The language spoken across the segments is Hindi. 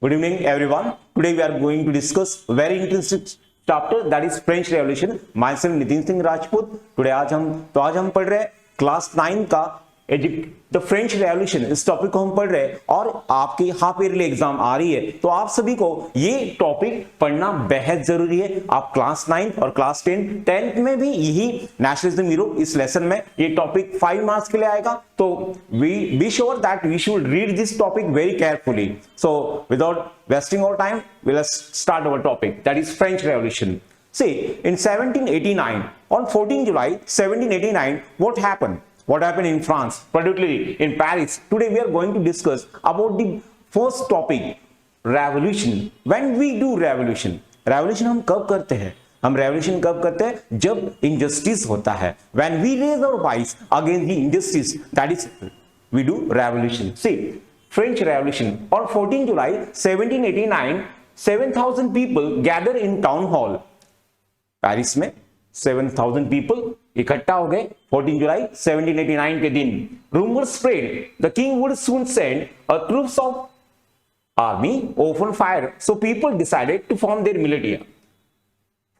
Good evening, everyone. Today we are going to discuss a very interesting chapter, that is French Revolution. Myself Nitin Singh Rajput. Today आज हम पढ़ रहे हैं क्लास 9 का द फ्रेंच रेवोल्यूशन। इस टॉपिक को हम पढ़ रहे हैं और आपकी हाफ ईयरली एग्जाम आ रही है, तो आप सभी को ये टॉपिक पढ़ना बेहद जरूरी है। आप क्लास 9 और क्लास 10th में भी यही नेशनलिज्म हीरो इस लेसन में ये टॉपिक 5 मार्क्स के लिए आएगा। तो we be sure that we should read this topic very carefully. So without wasting our time we let's start our topic, that is French revolution. See, in 1789, on 14 July 1789, what happened? What happened in France, particularly in Paris? Today we are going to discuss about the first topic, revolution. When we do revolution, revolution हम कब करते हैं? हम revolution कब करते हैं? जब injustice होता है। When we raise our voice against the injustice, that is we do revolution. See, French Revolution on 14 July 1789, 7,000 people gather in town hall. Paris में 7,000 पीपल इकट्ठा हो गए 14 जुलाई 1789 के दिन। Rumour spread the king would soon send a troops of army open fire, so people decided to form their militia.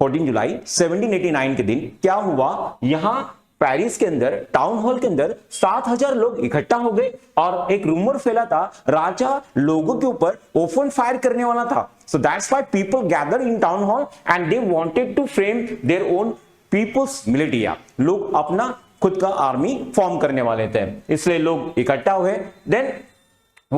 14 जुलाई 1789 के दिन क्या हुआ, यहां पेरिस के अंदर टाउन हॉल के अंदर 7,000 लोग इकट्ठा हो गए और एक रूमर फैला था, राजा लोगों के ऊपर ओपन फायर करने वाला था। So that's why people gathered in town hall and they wanted to frame their own people's militia. लोग अपना खुद का आर्मी फॉर्म करने वाले थे, इसलिए लोग इकट्ठा हुए। Then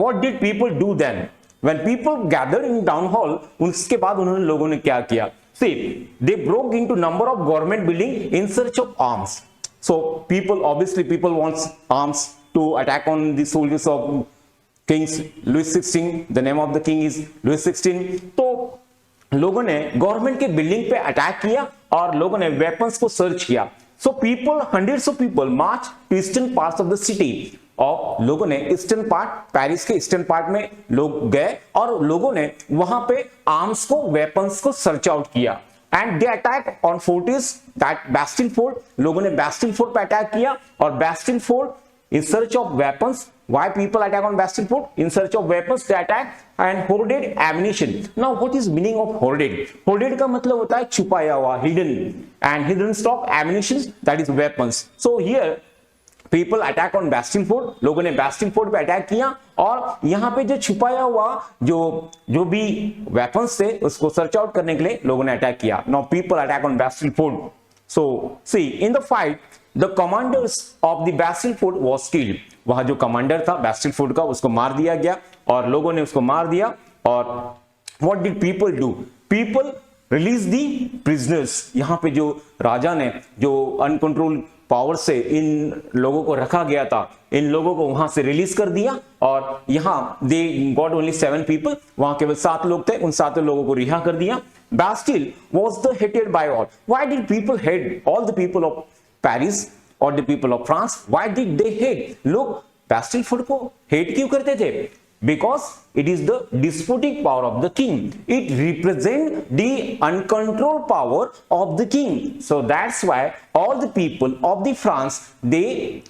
what did people do then? When people gathered in town hall, उसके बाद उन्होंने लोगों ने क्या किया? See, they broke into number of government building in search of arms. So people wants arms to attack on the soldiers of Kings Louis XVI. The name of the king is Louis XVI. तो लोगों ने गवर्नमेंट के बिल्डिंग पे अटैक किया और लोगों ने वेपन्स को सर्च किया। So people, hundreds of people March two eastern parts of the city. और लोगों ने ईस्टर्न पार्ट, पेरिस के ईस्टर्न पार्ट में लोग गए और लोगों ने वहां पे आर्म्स को, वेपन्स को सर्च आउट किया। And they attack on Fortis that Bastille fort. लोगों ने बैस्टिल फोर्ट पे अटैक किया और Bastille fort in search of weapons. Why people attack on Bastille Fort? In search of weapons they attack and hoarded ammunition. Now what is meaning of hoarded? Hoarded का मतलब होता है छुपाया हुआ, hidden, and hidden stock ammunition, that is weapons. So here people attack on Bastille Fort. लोगों ने Bastille Fort पे अटैक किया और यहाँ पे जो छुपाया हुआ जो भी weapons थे उसको सर्च आउट करने के लिए लोगों ने अटैक किया। Now people attack on Bastille Fort. So see, in the fight the commanders of the Bastille Fort was killed. वहां जो कमांडर था Bastille Fort का, उसको मार दिया गया और लोगों ने उसको मार दिया। और what did people do? People release the prisoners. यहाँ पे जो राजा ने जो अनकंट्रोल पावर से इन लोगों को रखा गया था, इन लोगों को वहां से रिलीज कर दिया और यहाँ they got only 7 people. वहां केवल 7 लोग थे, उन 7 लोगों को रिहा कर दिया। Bastille was the hated by all. Why did people hate all the people of Paris or the people of France? Why did they hate? लोग Bastille Fort को hate क्यों करते थे? Because it is the despotic power of the king. It represents the uncontrolled power of the king. So that's why all the people of the France they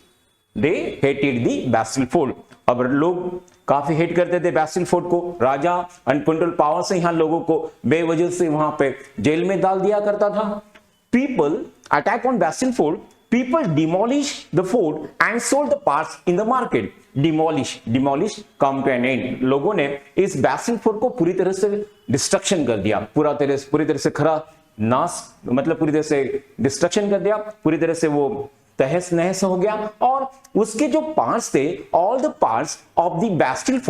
hated the Bastille Fort. अब लोग काफी हेट करते थे Bastille Fort को। राजा अनकंट्रोल पावर से यहाँ लोगों को बेवजह से वहां पे जेल में डाल दिया करता था। People attack on Bastille Fort. People demolish the fort and sold the parts in the market. Demolish come to an end. लोगों ने इस Bastille Fort को पूरी तरह से डिस्ट्रक्शन कर दिया, पूरी तरह से खरा नाश, मतलब पूरी तरह से डिस्ट्रक्शन कर दिया, पूरी तरह से वो तहस नहस हो गया। और उसके जो पार्ट्स थे, all the parts of the Bastille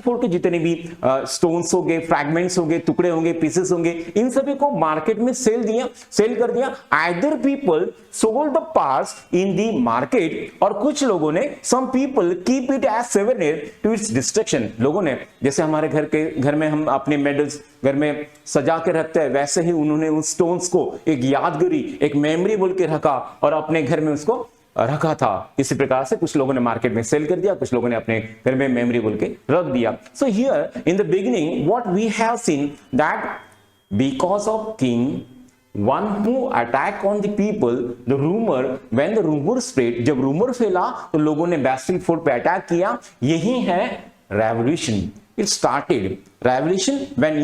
Fort के जितने भी स्टोन्स हो गए, फ्रैगमेंट्स हो गए, टुकड़े होंगे, पीसेस होंगे, इन सभी को मार्केट में सेल कर दिया। Either people sold the parts in the market, और कुछ लोगों ने, some people keep it as souvenir to its destruction. लोगों ने, जैसे हमारे घर में हम अपने मेडल्स घर में सजा के रखते हैं, वैसे ही उन्होंने उन स्टोन्स को एक यादगिरी, एक मेमोरी बोल के रखा और अपने घर में उसको रखा था। इसी प्रकार से कुछ लोगों ने मार्केट में सेल कर दिया, कुछ लोगों ने अपने घर में मेमोरी बोल के रख दिया। So here in the beginning what we have seen that because of king one who attack on the people, the rumour, when the rumour spread, जब रूमर फैला तो लोगों ने Bastille Fort पे अटैक किया। यही है revolution. It started revolution when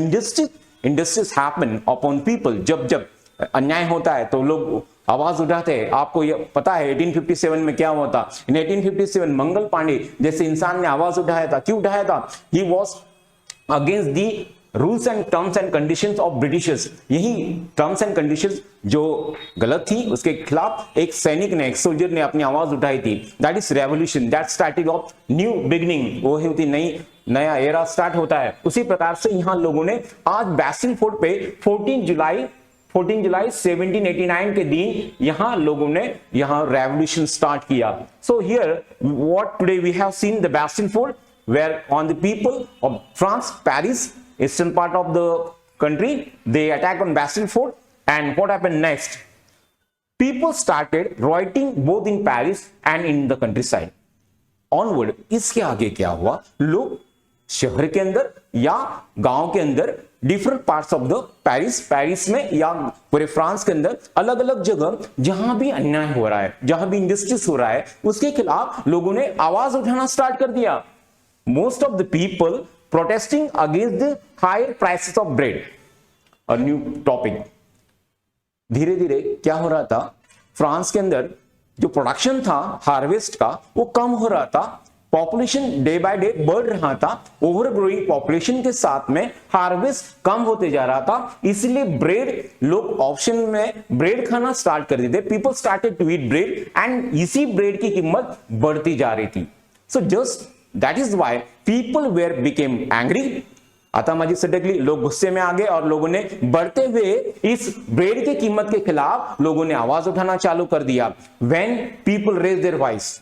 industries happen upon people. जब अन्याय होता है तो लोग आवाज उठाते हैं। आपको ये पता है 1857 में क्या हुआ था? इन 1857 मंगल पांडे जैसे इंसान ने आवाज उठाया था। क्यों उठाया था? He was against the rules and terms and conditions of Britishers. यही टर्म्स एंड कंडीशंस जो गलत थी उसके खिलाफ एक सैनिक ने, एक सोल्जर ने अपनी आवाज उठाई थी। That is revolution, that starting of new beginning. वो होती नया एरा स्टार्ट होता है। उसी प्रकार से यहां लोगों ने आज बैस्टिल फोर्ट पे 14 जुलाई 1789 के दिन यहां लोगों ने यहां रेवोल्यूशन स्टार्ट किया। So here what today we have seen the Bastille fort where on the people of France, Paris, eastern part of the country, they attack on Bastille fort. And what happened next? People started writing both in Paris and in the country side onward. इसके आगे क्या हुआ? लोग शहर के अंदर या गांव के अंदर different parts of the Paris में या पूरे फ्रांस के अंदर अलग अलग जगह जहां भी अन्याय हो रहा है, जहां भी इंजस्टिस हो रहा है, उसके खिलाफ लोगों ने आवाज उठाना स्टार्ट कर दिया। Most of the people protesting against the higher prices of bread. A new topic. धीरे धीरे क्या हो रहा था? फ्रांस के अंदर जो प्रोडक्शन था हार्वेस्ट का वो कम हो रहा था। पॉपुलेशन डे बाय डे बढ़ रहा था। ओवर ग्रोइंग पॉपुलेशन के साथ में हार्वेस्ट कम होते जा रहा था। इसलिए ब्रेड, लोग ऑप्शन में ब्रेड खाना स्टार्ट कर देते। People started to eat bread and इसी ब्रेड की कीमत बढ़ती जा रही थी। So just that is why people were became angry. आतंकवादी सटकली, लोग गुस्से में आ गए और लोगों ने बढ़ते हुए इस ब्रेड की कीमत के खिलाफ लोगों ने आवाज उठाना चालू कर दिया। When people raise their voice,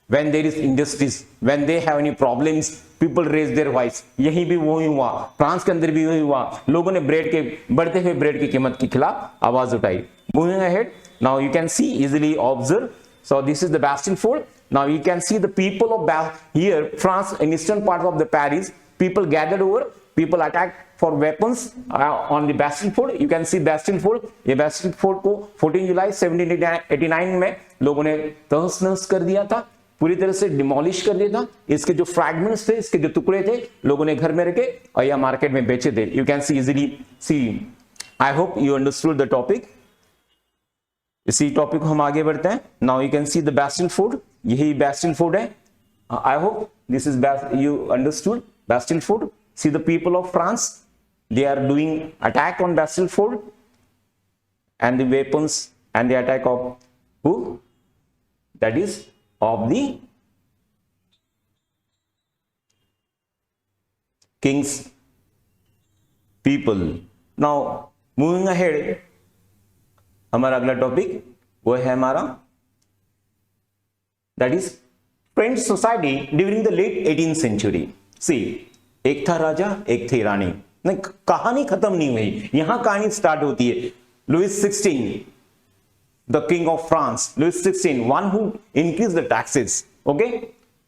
when there is injustice, when they have any problems, people raise their voice। यही भी वही हुआ, फ्रांस के अंदर भी वही हुआ। लोगों ने बढ़ते हुए ब्रेड की कीमत के खिलाफ आवाज उठाई। Moving ahead, now you can see, easily observe, so this is the Bastille Fort। Now you can see the people of here France in eastern part of the Paris, people gathered over, people attacked for weapons on the Bastille Fort। you can see Bastille Fort। ये Bastille Fort को 14 जुलाई 1789 में लोगों ने तहस नहस कर दिया था, पूरी तरह से डिमोलिश कर दिया था। इसके जो फ्रैगमेंट्स थे, इसके जो टुकड़े थे, लोगों ने घर में रखे और या मार्केट में बेचे थे। You can see easily see. I hope you understood the topic. इसी टॉपिक को हम आगे बढ़ते हैं। Now you can see the Bastille fort. यही बैस्टिल फोर्ट है। I hope this is you understood Bastille fort. See the people of France, they are doing attack on Bastille fort and the weapons and the attack of who? That is of the king's people। now moving ahead, हमारा अगला टॉपिक वो है हमारा that is French society during the late 18th century। See, एक था राजा, एक थी रानी। नहीं, कहानी खत्म नहीं हुई, यहां कहानी स्टार्ट होती है। Louis 16, the king of France, Louis XVI, one who increased the taxes, okay,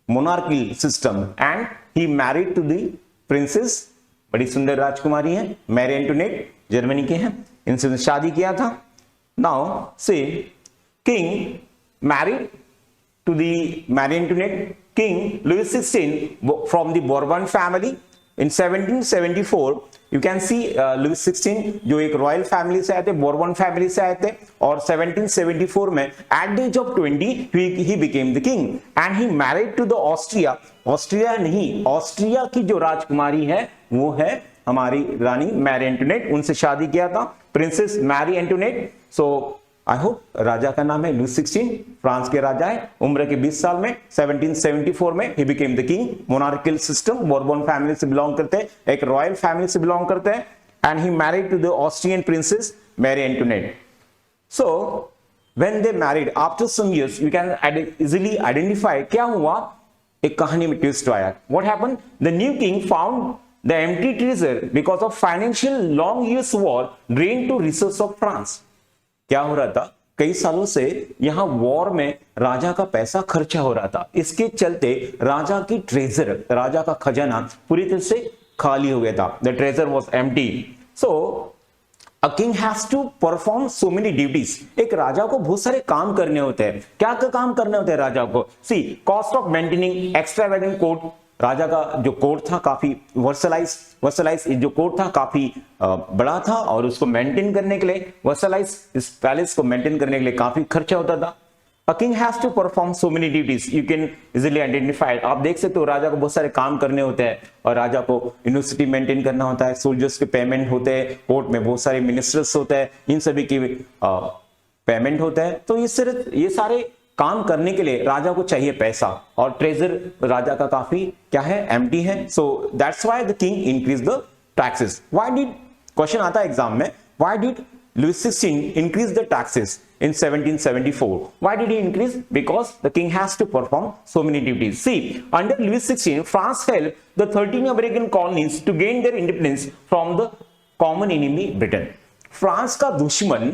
monarchical system, and he married to the princess, बड़ी सुंदर राजकुमारी है, मैरी एंटोनेट, जर्मनी के हैं, इनसे शादी किया था। Now say king married to the Marie Antoinette, King Louis XVI from the Bourbon family in 1774। You can see Louis 16 जो एक रॉयल फैमिली से आए थे, बोर्बन फैमिली से आए थे, और 1774 में at the age of 20 he became the king and he married to the Austria नहीं, ऑस्ट्रिया की जो राजकुमारी है वो है हमारी रानी मैरी एंटोनेट। उनसे शादी किया था, princess Marie Antoinette. So I hope, राजा का नाम है लुइस 16, फ्रांस के राजा है, उम्र के 20 साल में 1774 में ही became the king. Monarchial system, Bourbon family से बिलोंग करते हैं, एक रॉयल फैमिली से बिलोंग करते हैं, and he married to the Austrian princess Marie Antoinette. So when they married after some years, you can easily identify क्या हुआ। एक कहानी में ट्विस्ट आया। What happened? The new king found the empty treasure because of financial long years war drain to resource of France. क्या हो रहा था? कई सालों से यहां वॉर में राजा का पैसा खर्चा हो रहा था, इसके चलते राजा की ट्रेजर, राजा का खजाना पूरी तरह से खाली हो गया था। The treasure was empty. So a king has to perform so many duties. एक राजा को बहुत सारे काम करने होते हैं। क्या काम करने होते हैं राजा को? See, cost of maintaining extravagant court, राजा का जो कोर्ट था काफी वर्सलाइज जो कोर्ट था काफी बड़ा था और उसको मेंटेन करने के लिए वर्सलाइज इस पैलेस को मेंटेन करने के लिए काफी खर्चा होता था। A king has to perform so many duties. You can easily identify it. आप देख सकते हो राजा को बहुत सारे काम करने होते हैं और राजा को यूनिवर्सिटी मेंटेन करना होता है, सोल्जर्स के पेमेंट होते हैं, कोर्ट में बहुत सारे मिनिस्टर्स होते हैं, इन सभी की पेमेंट होता है। तो ये सारे काम करने के लिए राजा को चाहिए पैसा और ट्रेजर राजा का काफी क्या है, एम्प्टी है। सो that's why the king increase the taxes. Why did, question आता है एग्जाम में, why did Louis XVI increased the taxes in 1774. Why did he increase? Because the king has to perform so many duties. See, under Louis XVI, France helped the 13 American colonies to gain their independence from the common enemy Britain. France का दुश्मन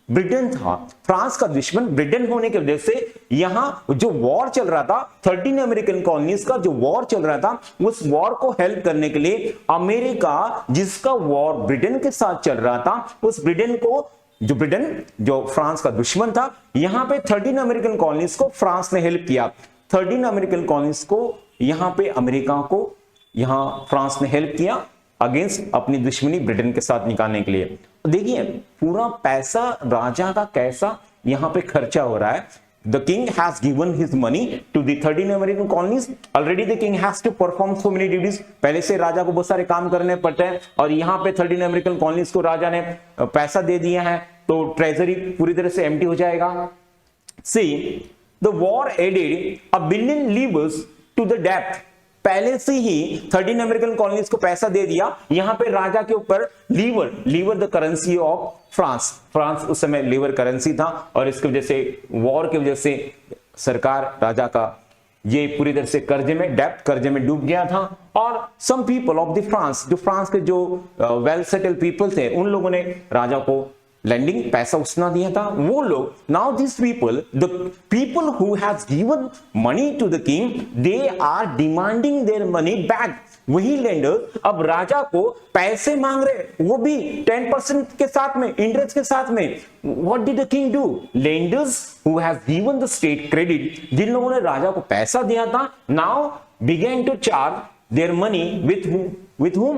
ब्रिटेन था। फ्रांस का दुश्मन ब्रिटेन होने की वजह से यहां जो वॉर चल रहा था, 13 अमेरिकन कॉलोनीज का जो वॉर चल रहा था, उस वॉर को हेल्प करने के लिए अमेरिका, जिसका वॉर ब्रिटेन के साथ चल रहा था, उस ब्रिटेन को ब्रिटेन जो फ्रांस का दुश्मन था, यहां पे 13 अमेरिकन कॉलोनीज को फ्रांस ने हेल्प किया। 13 अमेरिकन कॉलोनीज को यहां पे अमेरिका को यहां फ्रांस ने हेल्प किया अगेंस्ट अपनी दुश्मनी ब्रिटेन के साथ निकालने के लिए। देखिए पूरा पैसा राजा का कैसा यहां पे खर्चा हो रहा है। The king has given his money to the 13 American colonies. Already the king has to perform so many duties. पहले से राजा को बहुत सारे काम करने पड़ते हैं और यहाँ पे 13 अमेरिकन कॉलोनीज को राजा ने पैसा दे दिया है, तो ट्रेजरी पूरी तरह से एम्प्टी हो जाएगा। See, the war added $1 billion to the debt. पहले से ही 13 अमेरिकन कॉलोनीज को पैसा दे दिया, यहां पे राजा के ऊपर livre the currency of France उस समय लीवर करेंसी था और इसकी वजह से वॉर की वजह से सरकार राजा का ये पूरी तरह से कर्जे में डूब गया था। और some people of the France, जो फ्रांस के जो वेल सेटल्ड पीपल थे, उन लोगों ने राजा को लैंडिंग पैसा उसना दिया था। वो लोग, now this people, the people who has given money to the king, they are demanding their money back. वही लेंडर अब राजा को पैसे मांग रहे, वो भी 10% के साथ में, इंटरेस्ट के साथ में। What did the king do? Lenders who has given the state credit, जिन लोगों ने राजा को पैसा दिया था, now began to charge their money with whom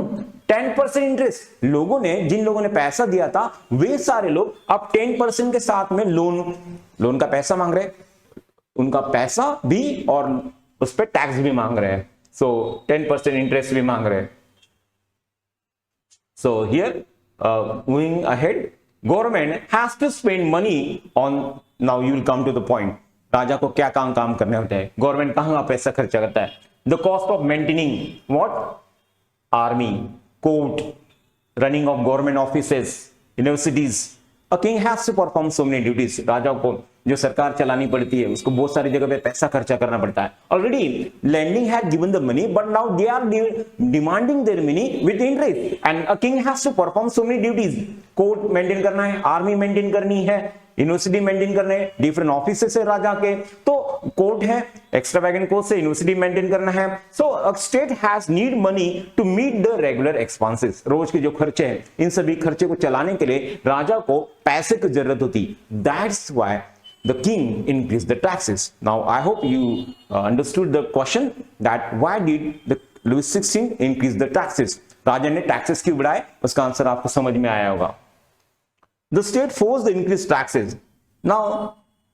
10% interest. लोगों ने, जिन लोगों ने पैसा दिया था, वे सारे लोग अब 10% के साथ में लोन का पैसा मांग रहे, उनका पैसा भी और उस पर टैक्स भी मांग रहे हैं। सो 10% इंटरेस्ट भी मांग रहे हैं। So here moving ahead, government has to spend money on, now you will come to the point, राजा को क्या काम करने होते हैं, गवर्नमेंट कहां पैसा खर्चा करता है। The cost of maintaining what, army, court, running of government offices, universities. A king has to perform so many duties. राजा को जो सरकार चलानी पड़ती है, उसको बहुत सारी जगह पे पैसा खर्चा करना पड़ता है। Already lending had given the money, but now they are demanding their money with interest, and a king has to perform so many duties. Court maintain करना है, आर्मी मेंटेन करनी है, यूनिवर्सिटी मेंटेन करने, डिफरेंट ऑफिसेस है राजा के, तो कोर्ट है, एक्स्ट्रावेगेंट कोर्ट से यूनिवर्सिटी मेंटेन करना है। So state has need money to meet the regular expenses. रोज के जो खर्चे हैं, इन सभी खर्चे को चलाने के लिए राजा को पैसे की जरूरत होती। That's why the king increased the taxes. Now I hope you understood the question that why did the Louis XVI increase the taxes? राजा ने टैक्सेस क्यों बढ़ाए, उसका आंसर आपको समझ में आया होगा। The state forced the increased taxes. Now,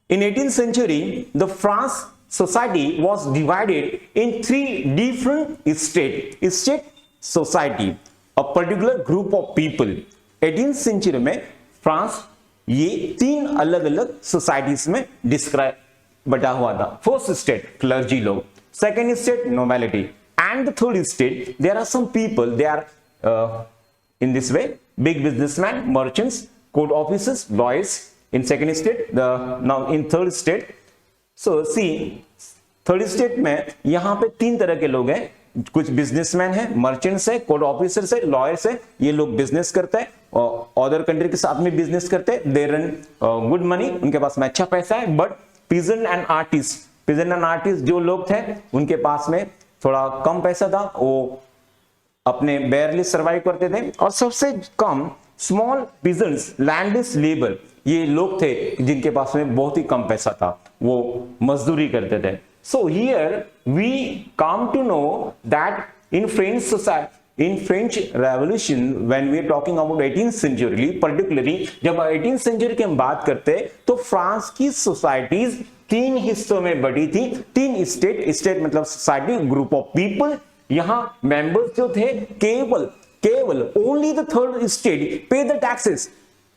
in 18th century, the France society was divided in 3 different state society, a particular group of people. 18th century में फ्रांस ये 3 अलग अलग सोसाइटीज में डिस्क्राइब बटा हुआ था। फर्स्ट स्टेट क्लर्जी लोग, second state nobility, and the third state there are some people, they are in this way big businessman, merchants, court officers, lawyers in second state. Now in third state, so see third state में यहां पे 3 तरह के लोग हैं, कुछ बिजनेसमैन है, मर्चेंट्स है, कोर्ट ऑफिसर्स है, लॉयर्स है। ये लोग बिजनेस करते हैं, अदर कंट्री के साथ में बिजनेस करते हैं, दे रन गुड मनी, उनके पास में अच्छा पैसा है। बट पीजन एंड आर्टिस्ट जो लोग थे, उनके पास में थोड़ा कम पैसा था, वो अपने बेयरली सर्वाइव करते थे। और सबसे कम स्मॉल पीजन्स, लैंडलेस लेबर, ये लोग थे जिनके पास में बहुत ही कम पैसा था, वो मजदूरी करते थे। So here we come to know that in French society, in French Revolution, when we are talking about 18th century, particularly जब 18th century की हम बात करते हैं तो फ्रांस की सोसाइटीज 3 हिस्सों में बटी थी। 3 स्टेट मतलब सोसाइटी, ग्रुप ऑफ पीपल। यहां मेंबर्स जो थे केवल ओनली द थर्ड स्टेट पे the taxes.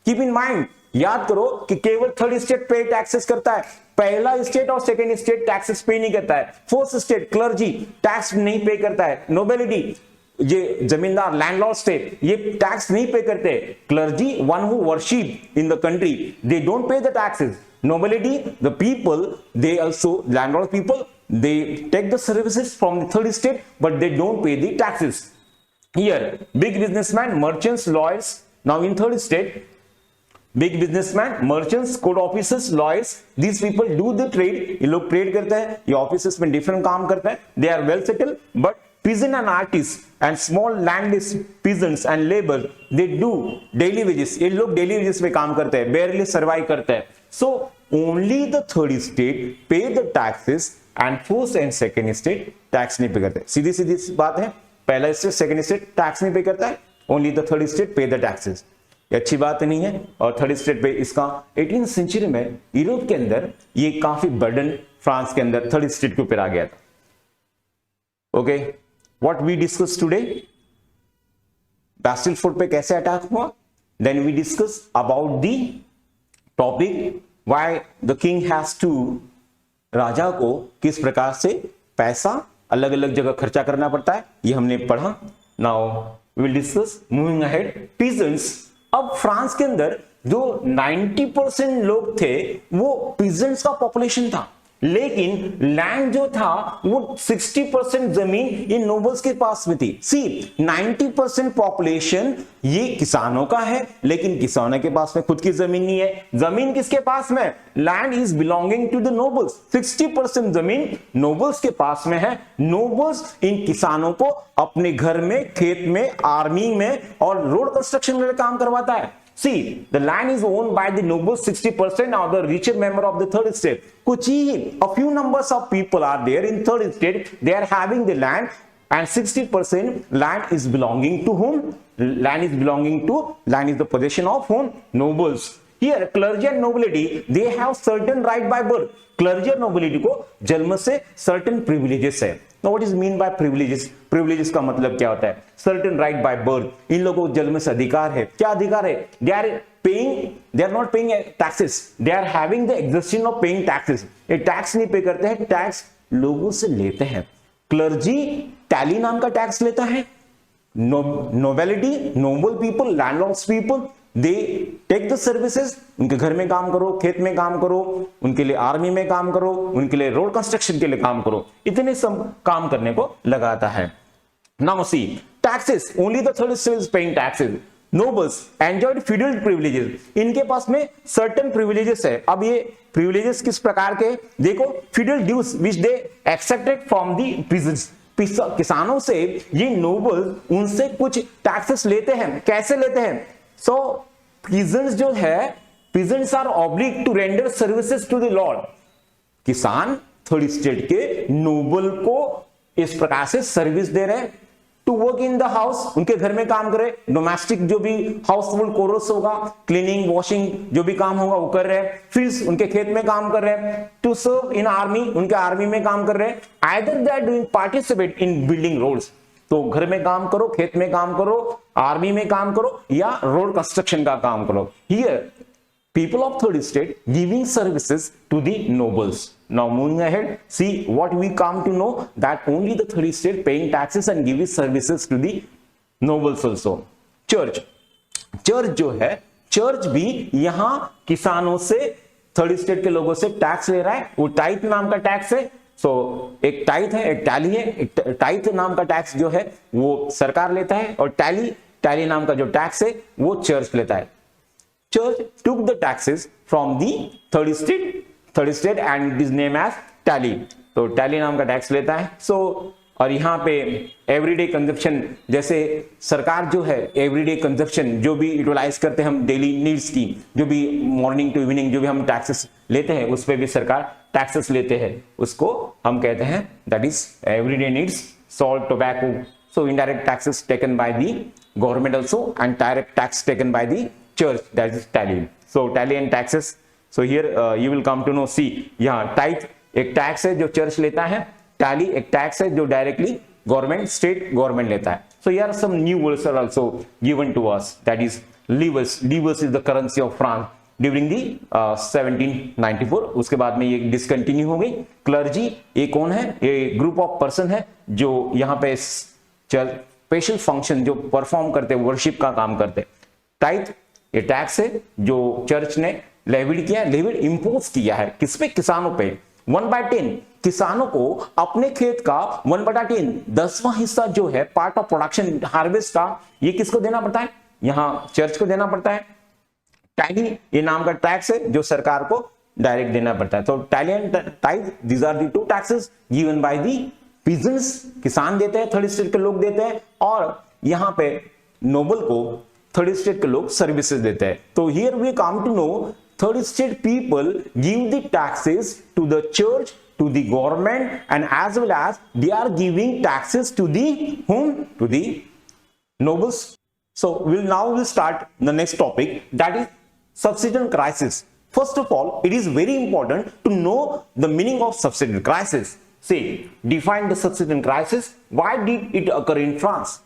Keep in mind, याद करो कि केवल थर्ड स्टेट पे टैक्सेस करता है, पहला स्टेट और सेकंड स्टेट टैक्सेस पे नहीं करता है। फोर्थ स्टेट क्लर्जी टैक्स नहीं पे करता है। नोबिलिटी, ये जमींदार लैंडलॉर्ड स्टेट, ये टैक्स नहीं पे करते। Clergy, one who worship in the country, they don't pay the taxes. Nobility, the people, they also landlord people, they take the services from the third state but they don't pay the taxes. Here big businessman, merchants, lawyers. Now in third state, big businessman, merchants, court officers, lawyers, these people do the trade. ये लोग ट्रेड करते हैं, ये ऑफिसेस में डिफरेंट काम करते हैं। They are well settled, but peasant and artists and small landless peasants and labor, they do daily wages. ये लोग daily wages पे काम करते हैं, barely survive करते हैं। So only the third state pay the taxes and fourth and second state tax नहीं पे करते। सीधी सीधी बात है, पहला स्टेट सेकंड स्टेट टैक्स नहीं पे करता है, ओनली द थर्ड स्टेट पे द टैक्सेस। ये अच्छी बात नहीं है। और थर्ड स्टेट पे इसका 18th सेंचुरी में यूरोप के अंदर ये काफी बर्डन फ्रांस के अंदर थर्ड स्टेट के ऊपर आ गया था। Okay, what we discuss today, Bastille fort पे कैसे अटैक हुआ, then we discuss about the topic why the king has to, राजा को किस प्रकार से पैसा अलग अलग जगह खर्चा करना पड़ता है, ये हमने पढ़ा। Now we will discuss moving ahead peasants. अब फ्रांस के अंदर जो 90% लोग थे वो पीजेंट्स का पॉपुलेशन था, लेकिन लैंड जो था वो 60% जमीन इन नोबल्स के पास में थी। सी 90% पॉपुलेशन ये किसानों का है, लेकिन किसानों के पास में खुद की जमीन नहीं है। जमीन किसके पास में? Land is belonging to the nobles. 60% जमीन नोबल्स के पास में है। नोबल्स इन किसानों को अपने घर में, खेत में, आर्मी में और रोड कंस्ट्रक्शन में काम करवाता है। See, the land is owned by the nobles 60% or the richer member of the third state. कुछ ही a few numbers of people are there in third state. They are having the land and 60% land is belonging to whom? Land is the possession of whom? Nobles. Here, clergy and nobility, they have certain right by birth. Clergy and nobility को जन्म से certain privileges है। Now what is mean by privileges? Privileges का मतलब क्या होता है? Certain right by birth. इन लोगों को जन्म से अधिकार है। क्या अधिकार है? They are not paying taxes. They are having the exemption of paying taxes. ये टैक्स नहीं पे करते हैं, टैक्स लोगों से लेते हैं। क्लर्जी टैली नाम का टैक्स लेता है। Nobility, noble people, landlords people, they take the services. उनके घर में काम करो, खेत में काम करो, उनके लिए आर्मी में काम करो, उनके लिए रोड कंस्ट्रक्शन के लिए काम करो, इतने सब काम करने को लगाता है। Now see taxes, only the third state is paying taxes. Nobles enjoyed feudal privileges, इनके पास में सर्टेन प्रिविलेजेस है। अब ये प्रिविलेजेस किस प्रकार के? देखो, feudal dues which they accepted from the peasants. किसानों से ये नोबल उनसे कुछ टैक्सेस लेते हैं। कैसे लेते हैं? So peasants जो है, peasants are obliged to render services to the lord. किसान थर्ड स्टेट के नोबल को इस प्रकार से सर्विस दे रहे हैं। To work in the house, उनके घर में काम करे। डोमेस्टिक जो भी हाउस होल्ड कोर्स होगा, क्लीनिंग, वॉशिंग जो भी काम होगा वो कर रहे हैं। फिर उनके खेत में काम कर रहे हैं। टू सर्व इन आर्मी, उनके आर्मी में काम कर रहे हैं। Either they are doing participate in building roads, तो घर में काम करो, खेत में काम करो, आर्मी में काम करो या रोड कंस्ट्रक्शन का काम करो। Here people of third state giving services to the nobles. Now moving ahead, see what we come to know, that only the third state paying taxes and giving services to the nobles also. Church जो है, चर्च भी यहां किसानों से, थर्ड स्टेट के लोगों से टैक्स ले रहा है। वो टाइथ नाम का टैक्स है। एक टाइथ है, एक टैली है। एक टाइथ नाम का टैक्स जो है वो सरकार लेता है, और टैली नाम का जो टैक्स है वो चर्च लेता है। Church took the taxes from the third state and it is named as tally. तो tally नाम का टैक्स लेता है। So और यहाँ पे एवरीडे कंजप्शन, जैसे सरकार जो है एवरीडे कंजप्शन जो भी यूटिलाइज करते हैं हम डेली नीड्स की, जो भी मॉर्निंग टू इवनिंग जो भी हम टैक्सेस लेते हैं उस पर भी सरकार टैक्सेस लेते हैं, उसको हम कहते हैं that is everyday needs, salt, tobacco. So indirect taxes taken by the government also and direct tax taken by the church, that is tally. So tally and taxes. So here you will come to know, see यहाँ टाइप एक टैक्स है जो चर्च लेता है, टैली एक टैक्स है जो डायरेक्टली गवर्नमेंट, स्टेट गवर्नमेंट लेता है. So here some new words are also given to us, that is livres. Livres is the currency of France during the 1794. उसके बाद में ये डिसकंटिन्यू हो गई. क्लर्जी ये कौन है? ये ग्रुप ऑफ पर्सन है जो यहाँ पे स्पेशल फंक्शन जो परफॉर्म करते, वर्शिप का काम करते. टाइथ ये टैक्स है जो चर्च ने लेविड किया, लेविड इंपोज किया है किस पे? किसानों पे. 1/10 किसानों को अपने खेत का 1/10 10वां हिस्सा जो है पार्ट ऑफ प्रोडक्शन हार्वेस्ट का, ये किसको देना पड़ता है? यहाँ चर्च को देना पड़ता है. टैली ये नाम का टैक्स है जो सरकार को डायरेक्ट देना पड़ता है. तो taille and tithe, these are the two taxes given by the peasants. किसान देते हैं, थर्ड स्टेट के लोग देते हैं, और यहाँ पे नोबल को थर्ड स्टेट के लोग सर्विसेज देते हैं. तो here we come to know third state people give the taxes to the church, to the government, and as well as they are giving taxes to the whom? To the nobles. So we'll start the next topic, that is subsistence crisis. First of all, it is very important to know the meaning of subsistence crisis. Say, define the subsistence crisis. Why did it occur in France?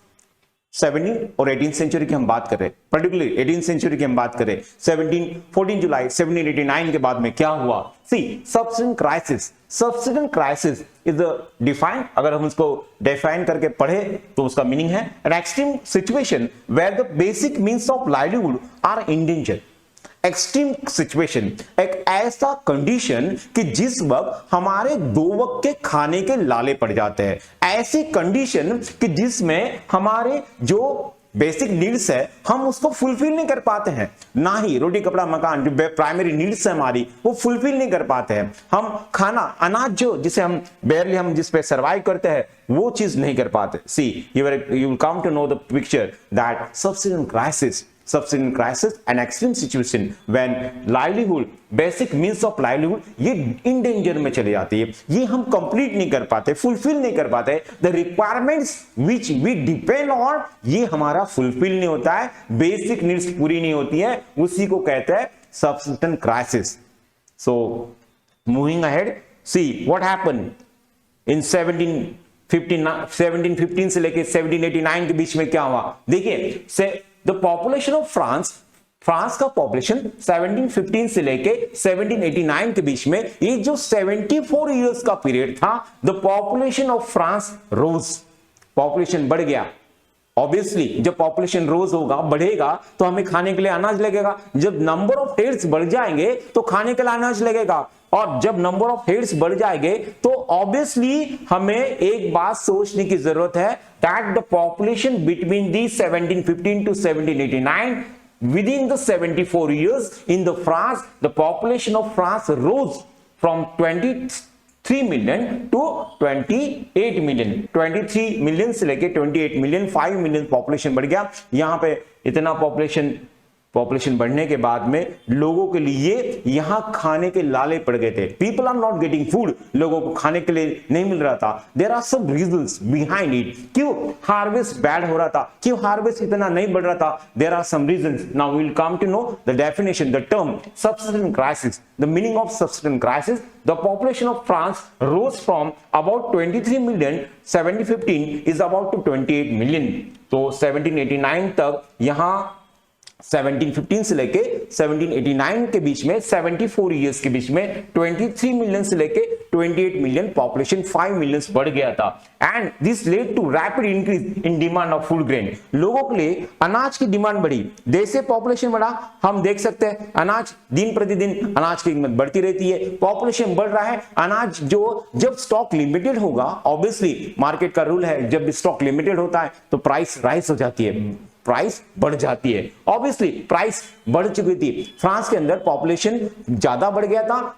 17 और 18 सेंचुरी की हम बात करें, पर्टिकुलरली 18 सेंचुरी की हम बात करें, 14 जुलाई 1789 के बाद में क्या हुआ? सी सबसिडेंट क्राइसिस इज डिफाइंड. अगर हम उसको डिफाइन करके पढ़े तो उसका मीनिंग है an extreme situation where the basic means of livelihood are endanger. Extreme situation एक ऐसा कंडीशन कि जिस वक्त हमारे 2 वक्त के खाने के लाले पड़ जाते हैं, ऐसी कंडीशन कि जिसमें हमारे जो बेसिक नीड्स है हम उसको फुलफिल नहीं कर पाते हैं, ना ही रोटी कपड़ा मकान जो प्राइमरी नीड्स है हमारी वो फुलफिल नहीं कर पाते हैं. हम खाना अनाज जो जिसे हम बेयरली हम जिस पे सर्वाइव करते हैं वो चीज नहीं कर पाते. See you will come to know the picture that subsistence crisis an extreme situation when livelihood, basic means of livelihood ये in danger में चली जाती है. ये हम complete नहीं कर पाते, fulfill नहीं कर पाते. The requirements which we depend on ये हमारा fulfill नहीं होता है, basic needs पूरी नहीं होती है, उसी को कहते हैं subsistence crisis. So moving ahead, see what happened in 1715 से लेके 1789 के बीच में क्या हुआ. देखिए The population of France का पॉपुलेशन 1715 से लेके 1789 के बीच में ये जो 74 इयर्स का पीरियड था, the population of France rose, population बढ़ गया. ऑब्वियसली जब पॉपुलेशन रोज होगा, बढ़ेगा, तो हमें खाने के लिए अनाज लगेगा. जब नंबर ऑफ हेड्स बढ़ जाएंगे तो खाने के लिए अनाज लगेगा, और जब नंबर ऑफ हेड्स बढ़ जाएंगे तो ऑब्वियसली हमें एक बात सोचने की जरूरत है that the population between the 1715 to 1789 within the 74 years in the France, the population of France rose from 23 million to 28 million. 23 million से लेके 28 million, 5 million पॉपुलेशन बढ़ गया. यहां पे इतना पॉपुलेशन बढ़ने के बाद में लोगों के लिए यहां खाने के लाले पड़ गए थे. People are not getting food, लोगों को खाने के लिए नहीं मिल रहा था. There are some reasons behind it. क्यों? हार्वेस्ट बैड हो रहा था. क्यों हार्वेस्ट इतना नहीं बढ़ रहा था? There are some reasons. Now we will come to know the definition, the term subsistence crisis. The meaning of subsistence crisis, the population of France rose from about 23 million 1715 is about to 28 million. तो 1789 तक यहां 1715 से लेके 1789 के बीच में 74 इयर्स के बीच में 23 मिलियन से लेके 28 मिलियन पॉपुलेशन 5 मिलियन बढ़ गया था. And this led to rapid increase in demand of food grain. लोगों के लिए अनाज की डिमांड बढ़ी, जैसे पॉपुलेशन बढ़ा हम देख सकते हैं अनाज दिन प्रतिदिन अनाज की कीमत बढ़ती रहती है. पॉपुलेशन बढ़ रहा है, अनाज जो जब स्टॉक लिमिटेड होगा, ऑब्वियसली मार्केट का रूल है जब स्टॉक लिमिटेड होता है तो प्राइस राइज हो जाती है, प्राइस बढ़ जाती है. ऑब्वियसली प्राइस बढ़ चुकी थी. फ्रांस के अंदर पॉपुलेशन ज्यादा बढ़ गया था,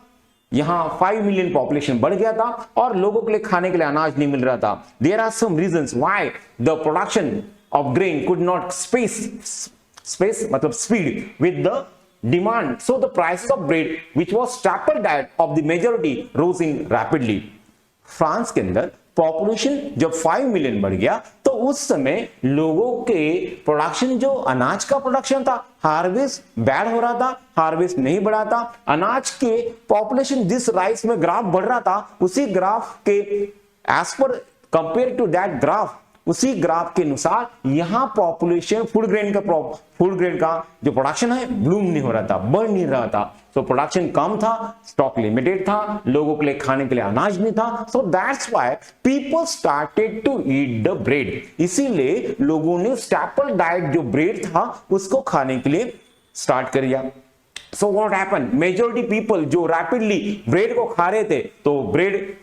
यहाँ 5 मिलियन पॉपुलेशन बढ़ गया था और लोगों के लिए खाने के लिए अनाज नहीं मिल रहा था। There are some reasons why the production of grain could not space मतलब speed with the demand, so the price of bread which was staple diet of the majority rose in rapidly. France के अंदर पॉपुलेशन जब 5 मिलियन बढ़ गया तो उस समय लोगों के प्रोडक्शन, जो अनाज का प्रोडक्शन था, हार्वेस्ट बैड हो रहा था, हार्वेस्ट नहीं बढ़ा था। अनाज के पॉपुलेशन जिस राइस में ग्राफ बढ़ रहा था उसी ग्राफ के एज पर कंपेयर टू दैट ग्राफ, उसी ग्राफ के अनुसार यहां पॉपुलेशन फूड ग्रेन का जो प्रोडक्शन है ब्लूम नहीं हो रहा था, बढ़ नहीं रहा था। सो प्रोडक्शन कम था, स्टॉक लिमिटेड था, लोगों के लिए खाने के लिए अनाज नहीं था। So that's why people started to eat the bread. इसीलिए लोगों ने स्टैपल डाइट जो ब्रेड था उसको खाने के लिए स्टार्ट कर दिया। So what happened, majority people जो रैपिडली ब्रेड को खा रहे थे तो ब्रेड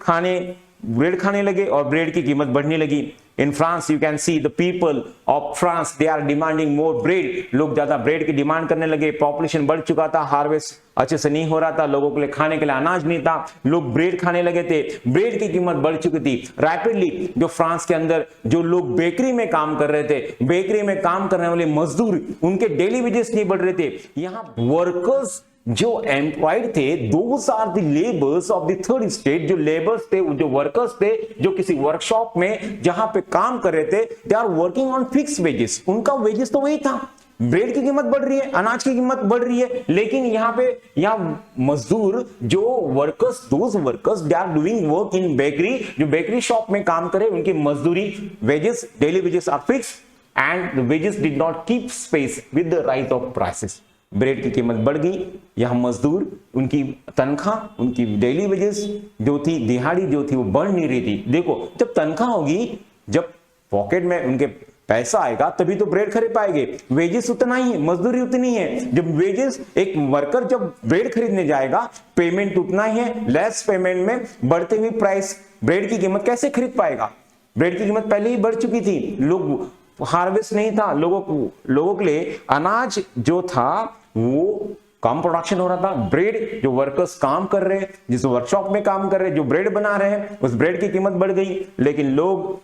खाने लगे और ब्रेड की कीमत बढ़ने लगी। In France you can see the people of France they are demanding more bread, लोग ज्यादा ब्रेड की डिमांड करने लगे। पॉपुलेशन बढ़ चुका था, हार्वेस्ट अच्छे से नहीं हो रहा था, लोगों के लिए खाने के लिए अनाज नहीं था, लोग ब्रेड खाने लगे थे, ब्रेड की कीमत बढ़ चुकी थी। रैपिडली जो फ्रांस के अंदर जो लोग बेकरी में काम कर रहे थे, बेकरी में काम करने वाले मजदूर, उनके डेली वेजेस नहीं बढ़ रहे थे। यहां वर्कर्स जो एम्प्लॉयड थे, those are the labours of the third state, जो लेबर्स थे, जो वर्कर्स थे, जो किसी वर्कशॉप में जहां पे काम कर रहे थे, they are working on fix wages. उनका वेजेस तो वही था। ब्रेड की कीमत बढ़ रही है, अनाज की कीमत बढ़ रही है, लेकिन यहाँ मजदूर जो workers, those workers they are doing work in bakery, जो बेकरी शॉप में काम करे, उनकी मजदूरी wages, daily wages are fix and the wages did not keep space with the rise of prices. Bread की कीमत बढ़ गई, यह मजदूर, उनकी तनख्वाह, उनकी डेली वेजेस जो थी, दिहाड़ी जो थी, वो बढ़ नहीं रही थी। देखो, जब तनख्वाह होगी, जब पॉकेट में उनके पैसा आएगा तभी तो ब्रेड खरीद पाएंगे। वेजेस उतना ही है, मजदूरी उतनी है। जब वेजेस, एक वर्कर जब ब्रेड खरीदने जाएगा, पेमेंट उतना ही है, लेस पेमेंट में बढ़ते हुए प्राइस, ब्रेड की कीमत कैसे खरीद पाएगा? ब्रेड की कीमत पहले ही बढ़ चुकी थी, लोग हार्वेस्ट नहीं था, लोगों के लिए अनाज जो था वो कम प्रोडक्शन हो रहा था। ब्रेड जो वर्कर्स काम कर रहे हैं, जिस वर्कशॉप में काम कर रहे हैं, जो ब्रेड बना रहे हैं, उस ब्रेड की कीमत बढ़ गई, लेकिन लोग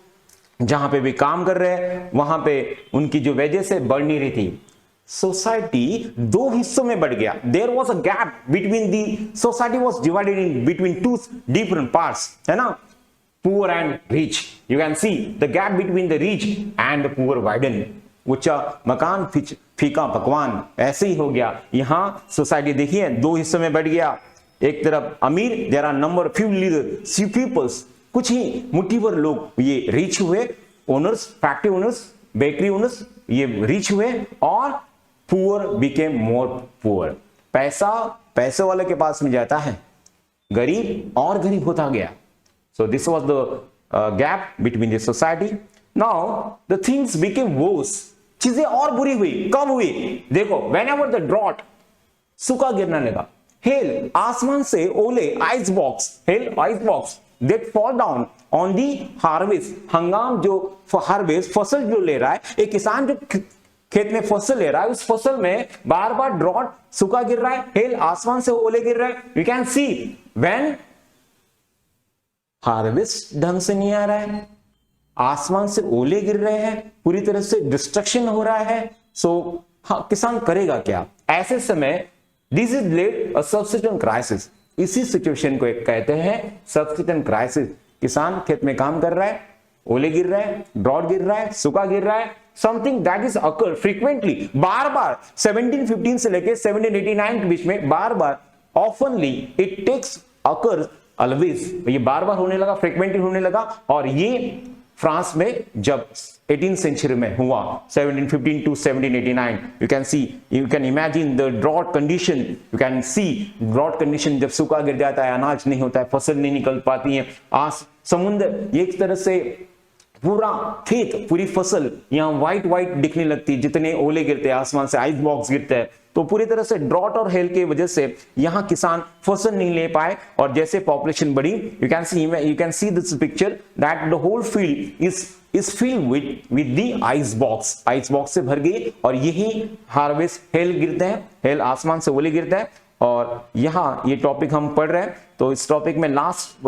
जहां पे भी काम कर रहे हैं वहां पे उनकी जो वेजेस है बढ़ नहीं रही थी। सोसाइटी दो हिस्सों में बढ़ गया। There was a gap between the society was divided in between two different parts, है ना, poor and rich. You can see the gap between the rich and the poor widen. ऊंचा मकान फीका पकवान, ऐसे ही हो गया। यहां सोसाइटी देखिए दो हिस्सों में बढ़ गया। एक तरफ अमीर, there are number few peoples, कुछ ही मुट्ठी भर लोग ये रिच हुए, owners, factory owners, bakery owners, ये रिच हुए, और पुअर बिकेम मोर पुअर। पैसे वाले के पास में जाता है, गरीब और गरीब होता गया। So this was the gap between the society. Now the things became worse. चीजें और बुरी हुई। कब हुई? देखो, whenever the drought, सूखा गिरने लगा, hail, आसमान से ओले, ice box, hail, ice box that fall down on the harvest. हंगाम जो हार्वेस्ट, फसल जो ले रहा है, एक किसान जो खेत में फसल ले रहा है, उस फसल में बार बार ड्रॉट, सूखा गिर रहा है, hail, आसमान से ओले गिर रहा है। You can see when harvest ढंग से नहीं आ रहा है, आसमान से ओले गिर रहे हैं, पूरी तरह से डिस्ट्रक्शन हो रहा है। सो किसान करेगा क्या? ऐसे समय this is led a subsistence crisis. इसी सिचुएशन को एक कहते हैं सब्सिस्टेंस क्राइसिस। किसान खेत में काम कर रहा है, ओले गिर रहा है, ड्रॉट गिर रहा है, सूखा गिर रहा है, something that is occur frequently, बार बार 1715 से लेके 1789 के बीच में बार बार, oftenly, it takes occur always, ये बार बार होने लगा, फ्रीक्वेंटली होने लगा। और ये फ्रांस में जब 18th सेंचुरी में हुआ, 1715 to 1789, you can imagine the drought condition, you can see drought condition, जब सूखा गिर जाता है, अनाज नहीं होता है, फसल नहीं निकल पाती है, समुद्र एक तरह से पूरा खेत, पूरी फसल यहाँ व्हाइट दिखने लगती है, जितने ओले गिरते हैं, आसमान से आइस बॉक्स गिरते हैं। तो पूरी तरह से ड्रॉट और हेल की वजह से यहाँ किसान फसल नहीं ले पाए, और जैसे पॉपुलेशन बढ़ी, you can see this picture that the whole field is filled with the ice box से भर गई। और यही हार्वेस्ट, हेल गिरते हैं, हेल आसमान से ओले गिरते हैं, और यहाँ ये टॉपिक हम पढ़ रहे हैं, तो इस टॉपिक में लास्ट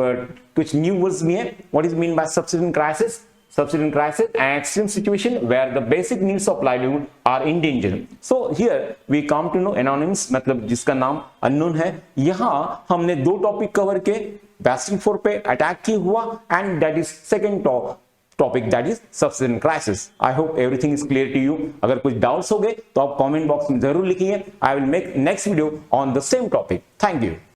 कुछ न्यू वर्ड्स भी हैं. What is mean by subsistence crisis? Subsistence crisis, an extreme situation where the basic needs of livelihood are in danger. So here we come to know anonymous, मतलब जिसका नाम unknown है. यहाँ हमने दो टॉपिक कवर के, बेस्टिंग फोर पे अटैक की हुआ and that is second topic that is subsistence crisis. I hope everything is clear to you. अगर कुछ डाउट्स हो गए तो आप कमेंट बॉक्स में जरूर लिखिए. I will make next video on the same topic. Thank you.